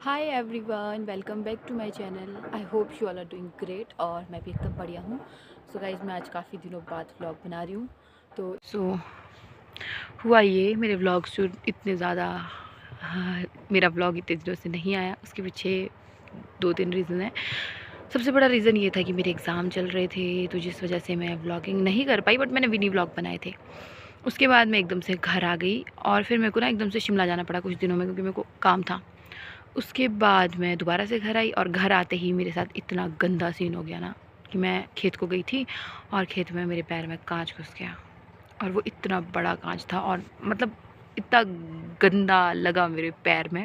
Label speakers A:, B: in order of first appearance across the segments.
A: Hi everyone, welcome back to my channel. I hope you all are doing great और मैं भी एकदम बढ़िया हूँ। सो गाइज़, मैं आज काफ़ी दिनों बाद व्लॉग बना रही हूँ। तो हुआ ये, मेरे व्लॉग्स जो इतने ज़्यादा मेरा व्लॉग इतने दिनों से नहीं आया, उसके पीछे दो तीन रीज़न है। सबसे बड़ा रीज़न ये था कि मेरे एग्ज़ाम चल रहे थे, तो जिस वजह से मैं व्लॉगिंग नहीं कर पाई, बट मैंने मिनी व्लॉग बनाए थे। उसके बाद मैं एकदम से घर आ गई और फिर मेरे को ना एकदम से शिमला जाना पड़ा कुछ दिनों में, क्योंकि मेरे को काम था। उसके बाद मैं दोबारा से घर आई और घर आते ही मेरे साथ इतना गंदा सीन हो गया ना कि मैं खेत को गई थी और खेत में मेरे पैर में कांच घुस गया। और वो इतना बड़ा कांच था और मतलब इतना गंदा लगा मेरे पैर में।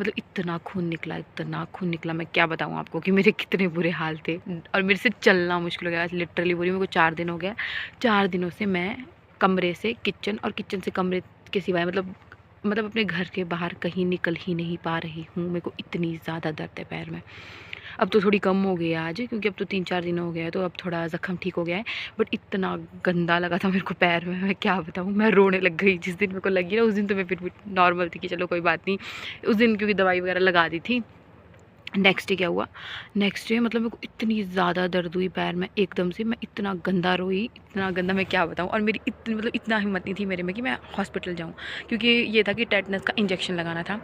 A: मतलब इतना खून निकला, मैं क्या बताऊँ आपको कि मेरे कितने बुरे हाल थे। और मेरे से चलना मुश्किल हो गया, लिटरली बोली मेरे को 4 दिन हो गया। 4 दिनों से मैं कमरे से किचन और किचन से कमरे के सिवाय मतलब अपने घर के बाहर कहीं निकल ही नहीं पा रही हूँ। मेरे को इतनी ज़्यादा दर्द है पैर में। अब तो थोड़ी कम हो गई है आज, क्योंकि अब तो 3-4 दिन हो गया है, तो अब थोड़ा ज़ख्म ठीक हो गया है। बट इतना गंदा लगा था मेरे को पैर में, मैं क्या बताऊँ। मैं रोने लग गई जिस दिन मेरे को लगी ना, उस दिन तो मैं फिर भी नॉर्मल थी कि चलो कोई बात नहीं उस दिन, क्योंकि दवाई वगैरह लगा दी थी। नेक्स्ट डे क्या हुआ, नेक्स्ट डे मतलब मेरे को इतनी ज़्यादा दर्द हुई पैर में, एकदम से मैं इतना गंदा रोई, इतना गंदा मैं क्या बताऊँ। और मेरी इतनी मतलब इतना हिम्मत नहीं थी मेरे में कि मैं हॉस्पिटल जाऊँ, क्योंकि ये था कि टेटनस का इंजेक्शन लगाना था।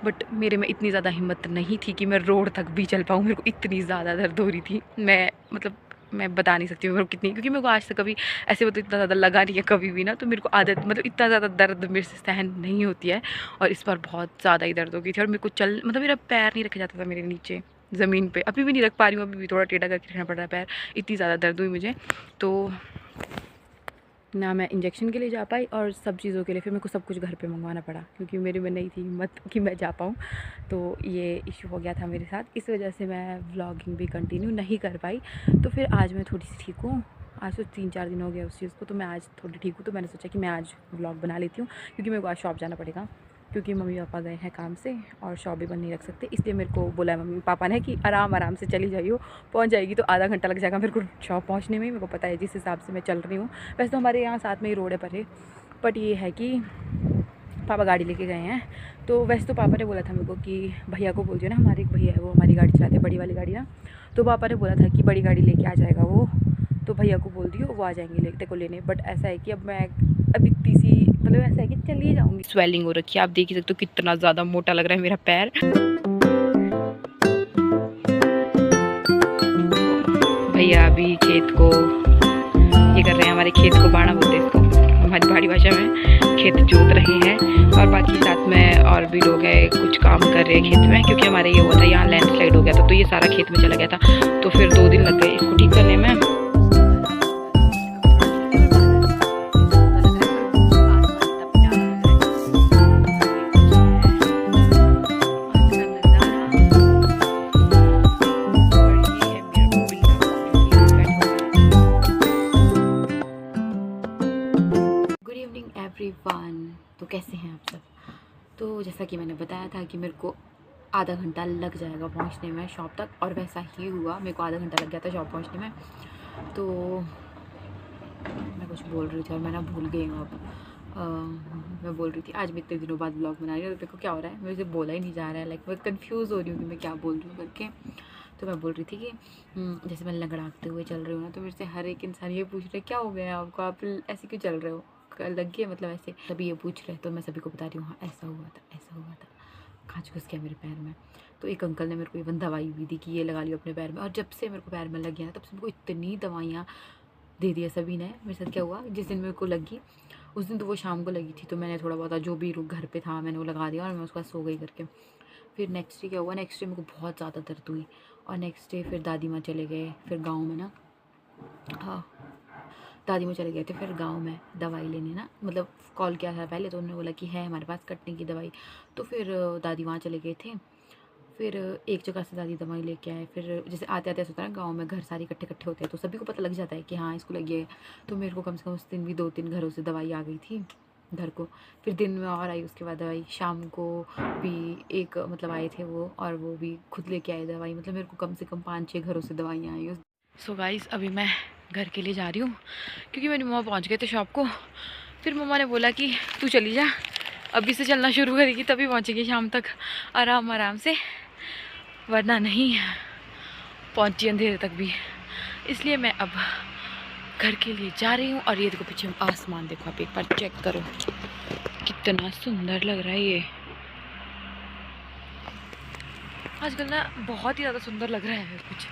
A: बट मेरे में इतनी ज़्यादा हिम्मत नहीं थी कि मैं रोड तक भी चल पाऊँ। मेरे को इतनी ज़्यादा दर्द हो रही थी, मैं बता नहीं सकती हूँ मेरे को कितनी, क्योंकि मेरे को आज तक कभी ऐसे मतलब इतना ज़्यादा लगा नहीं है कभी भी ना। तो मेरे को आदत, मतलब इतना ज़्यादा दर्द मेरे से सहन नहीं होती है। और इस बार बहुत ज़्यादा ही दर्द हो गई थी और मेरे को मतलब मेरा पैर नहीं रखा जाता था मेरे नीचे ज़मीन पे। अभी भी नहीं रख पा रही हूँ, अभी भी थोड़ा टेढ़ा करके रखना पड़ रहा है पैर, इतनी ज़्यादा दर्द हुई मुझे। तो ना मैं इंजेक्शन के लिए जा पाई और सब चीज़ों के लिए फिर मेरे को सब कुछ घर पे मंगवाना पड़ा, क्योंकि मेरे में नहीं थी हिम्मत कि मैं जा पाऊँ। तो ये इशू हो गया था मेरे साथ, इस वजह से मैं व्लॉगिंग भी कंटिन्यू नहीं कर पाई। तो फिर आज मैं थोड़ी सी ठीक हूँ। आज तो 3-4 दिन हो गया उस चीज़ को, तो मैं आज थोड़ी ठीक हूँ। तो मैंने सोचा कि मैं आज व्लॉग बना लेती हूँ, क्योंकि मेरे को आज शॉप जाना पड़ेगा, क्योंकि मम्मी पापा गए हैं काम से और शॉप भी बंद नहीं रख सकते। इसलिए मेरे को बोला है मम्मी पापा ने कि आराम से चली जाइयो, पहुंच जाएगी तो आधा घंटा लग जाएगा मेरे को शॉप पहुंचने में। मेरे को पता है जिस हिसाब से मैं चल रही हूँ। वैसे तो हमारे यहाँ साथ में ही रोड है परे, बट ये है कि पापा गाड़ी लेके गए हैं। तो वैसे तो पापा ने बोला था मेरे को कि भैया को बोल दियो ना, हमारे एक भैया है वो हमारी गाड़ी चलाते हैं, बड़ी वाली गाड़ी ना। तो पापा ने बोला था कि बड़ी गाड़ी लेके आ जाएगा वो, तो भैया को बोल दियो वो आ जाएंगे लेते को लेने। बट ऐसा है कि अब इतनी सी मतलब ऐसा है कि चली जाऊँगी। स्वेलिंग हो रखी है, आप देख ही सकते हो कितना ज़्यादा मोटा लग रहा है मेरा पैर। भैया अभी खेत को ये कर रहे हैं, हमारे खेत को बाड़ा बोलते हैं इसको हमारी पहाड़ी भाषा में। खेत जोत रहे हैं और बाकी साथ में और भी लोग हैं, कुछ काम कर रहे हैं खेत में, क्योंकि हमारे ये हुआ था यहाँ लैंडस्लाइड हो गया था, तो ये सारा खेत में चला गया था। तो फिर 2 दिन लग गए इसको ठीक करने में। गुड इवनिंग एवरीवन, तो कैसे हैं आप सब। तो जैसा कि मैंने बताया था कि मेरे को आधा घंटा लग जाएगा पहुंचने में शॉप तक, और वैसा ही हुआ। मेरे को आधा घंटा लग गया था शॉप पहुंचने में। तो मैं कुछ बोल रही थी और मैं ना भूल गई हूँ अब। मैं बोल रही थी आज मैं इतने दिनों बाद ब्लॉग बना रही हूँ, तो मेरे को क्या हो रहा है, मुझे बोला ही नहीं जा रहा है। लाइक मैं कंफ्यूज हो रही हूँ कि मैं क्या बोल रही हूँ करके। तो मैं बोल रही थी कि जैसे मैं लंगड़ाते हुए चल रही हूँ ना, तो मेरे से हर एक इंसान ये पूछ रहा है क्या हो गया आपको, आप ऐसे क्यों चल रहे हो, लग गया मतलब ऐसे सभी ये पूछ रहे हैं। तो मैं सभी को बता रही हूँ हाँ ऐसा हुआ था, कांच घुस गया मेरे पैर में। तो एक अंकल ने मेरे को इवन दवाई भी दी कि ये लगा लियो अपने पैर में। और जब से मेरे को पैर में लग गया ना, तब से मेरे को इतनी दवाइयाँ दे दिया सभी ने। मेरे साथ क्या हुआ, जिस दिन मेरे को लगी उस दिन तो वो शाम को लगी थी, तो मैंने थोड़ा बहुत जो भी घर पे था मैंने वो लगा दिया और मैं उसके बाद सो गई करके। फिर नेक्स्ट डे क्या हुआ, नेक्स्ट डे मेरे को बहुत ज़्यादा दर्द हुई और नेक्स्ट डे फिर दादी माँ चले गए फिर गाँव में ना। हाँ, दादी माँ चले गए थे फिर गांव में दवाई लेने ना, मतलब कॉल किया था पहले, तो उन्होंने बोला कि है हमारे पास कटने की दवाई। तो फिर दादी वहाँ चले गए थे। फिर एक जगह से दादी दवाई लेके आए। फिर जैसे आते आते ऐसा होता है ना, गाँव में घर सारे इकट्ठे इकट्ठे होते हैं, तो सभी को पता लग जाता है कि हाँ इसको लगी है। तो मेरे को कम से कम उस दिन भी 2-3 घरों से दवाई आ गई थी घर को। फिर दिन में और आई उसके बाद दवाई, शाम को भी एक मतलब आए थे वो, और वो भी खुद लेके आए दवाई। मतलब मेरे को कम से कम 5-6 घरों से दवाइयाँ आई। सो गाइस, अभी मैं घर के लिए जा रही हूँ, क्योंकि मेरी मम्मा पहुँच गए थे शॉप को। फिर मम्मा ने बोला कि तू चली जा, अभी से चलना शुरू करेगी तभी पहुँचेगी शाम तक आराम आराम से, वरना नहीं पहुँची अंधेरे तक भी। इसलिए मैं अब घर के लिए जा रही हूँ। और ये देखो पीछे आसमान, देखो आप एक बार चेक करो कितना सुंदर लग रहा है ये। आजकल ना बहुत ही ज़्यादा सुंदर लग रहा है कुछ।